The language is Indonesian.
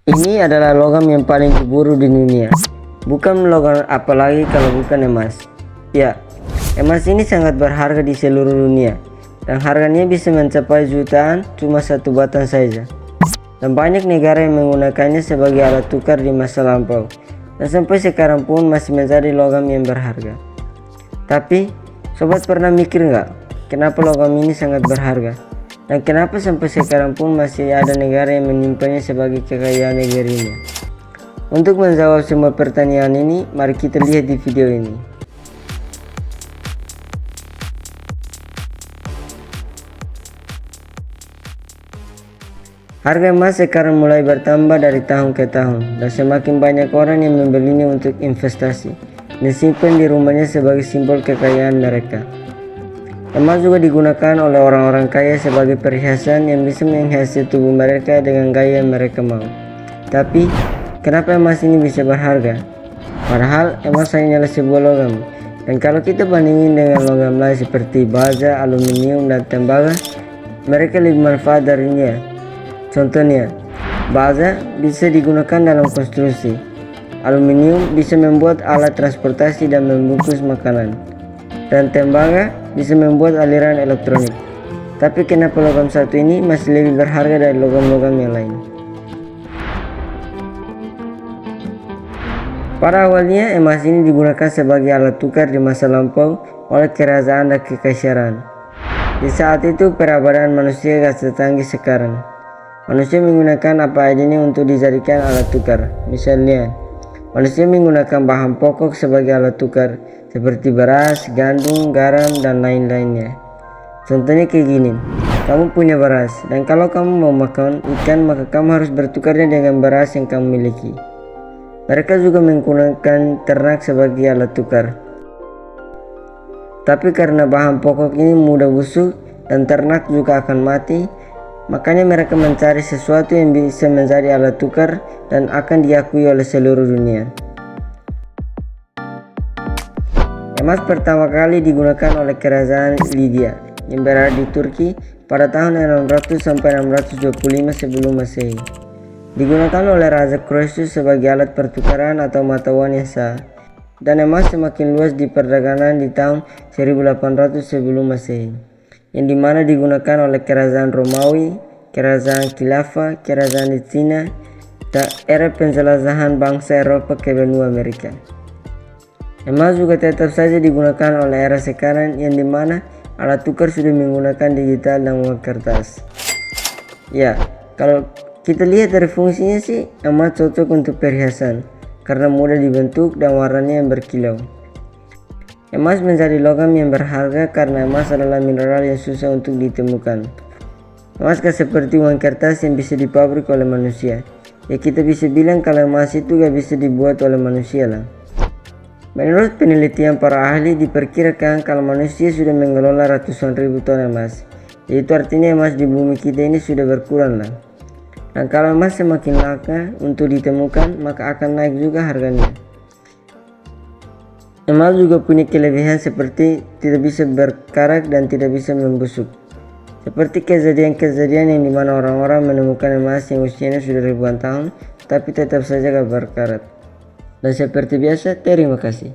Ini adalah logam yang paling diburu di dunia. Bukan logam apalagi kalau bukan emas. Ya, emas ini sangat berharga di seluruh dunia. Dan harganya bisa mencapai jutaan cuma satu batang saja. Dan banyak negara yang menggunakannya sebagai alat tukar di masa lampau. Dan sampai sekarang pun masih menjadi logam yang berharga. Tapi, sobat pernah mikir nggak? Kenapa logam ini sangat berharga? Dan kenapa sampai sekarang pun masih ada negara yang menyimpannya sebagai kekayaan negerinya? Untuk menjawab semua pertanyaan ini, mari kita lihat di video ini. Harga emas sekarang mulai bertambah dari tahun ke tahun, dan semakin banyak orang yang membelinya untuk investasi dan simpan di rumahnya sebagai simbol kekayaan mereka. Emas juga digunakan oleh orang-orang kaya sebagai perhiasan yang bisa menghiasi tubuh mereka dengan gaya yang mereka mau. Tapi, kenapa emas ini bisa berharga? Padahal emas hanyalah sebuah logam. Dan kalau kita bandingin dengan logam lain seperti baja, aluminium, dan tembaga, mereka lebih manfaat darinya. Contohnya, baja bisa digunakan dalam konstruksi. Aluminium bisa membuat alat transportasi dan membungkus makanan. Dan tembaga bisa membuat aliran elektronik. Tapi kenapa logam satu ini masih lebih berharga dari logam-logam yang lain? Pada awalnya emas ini digunakan sebagai alat tukar di masa lampau oleh kerajaan dan kekaisaran. Di saat itu peradaban manusia gak secanggih sekarang. Manusia menggunakan apa adanya untuk dijadikan alat tukar. Misalnya, manusia menggunakan bahan pokok sebagai alat tukar seperti beras, gandum, garam, dan lain-lainnya. Contohnya kayak gini, kamu punya beras, dan kalau kamu mau makan ikan maka kamu harus bertukarnya dengan beras yang kamu miliki. Mereka juga menggunakan ternak sebagai alat tukar. Tapi karena bahan pokok ini mudah busuk dan ternak juga akan mati, makanya mereka mencari sesuatu yang bisa menjadi alat tukar dan akan diakui oleh seluruh dunia. Emas pertama kali digunakan oleh kerajaan Lydia yang berada di Turki pada tahun 600 sampai 625 sebelum Masehi. Digunakan oleh Raja Croesus sebagai alat pertukaran atau mata uang yang sah. Dan emas semakin luas di perdagangan di tahun 1800 sebelum Masehi, yang dimana digunakan oleh kerajaan Romawi, kerajaan Khilafah, kerajaan di Cina, dan era penjelajahan bangsa Eropa ke benua Amerika. Emas juga tetap saja digunakan oleh era sekarang yang dimana alat tukar sudah menggunakan digital dan uang kertas. Ya, kalau kita lihat dari fungsinya sih, emas cocok untuk perhiasan karena mudah dibentuk dan warnanya yang berkilau. Emas menjadi logam yang berharga karena emas adalah mineral yang susah untuk ditemukan. Emas gak seperti uang kertas yang bisa dipabrik oleh manusia. Ya kita bisa bilang kalau emas itu gak bisa dibuat oleh manusia lah. Menurut penelitian para ahli, diperkirakan kalau manusia sudah mengelola ratusan ribu ton emas. Yaitu artinya emas di bumi kita ini sudah berkurang lah. Dan kalau emas semakin langka untuk ditemukan, maka akan naik juga harganya. Emas juga punya kelebihan seperti tidak bisa berkarat dan tidak bisa membusuk. Seperti kejadian-kejadian yang dimana orang-orang menemukan emas yang usianya sudah ribuan tahun, tapi tetap saja gak berkarat. Dan seperti biasa, terima kasih.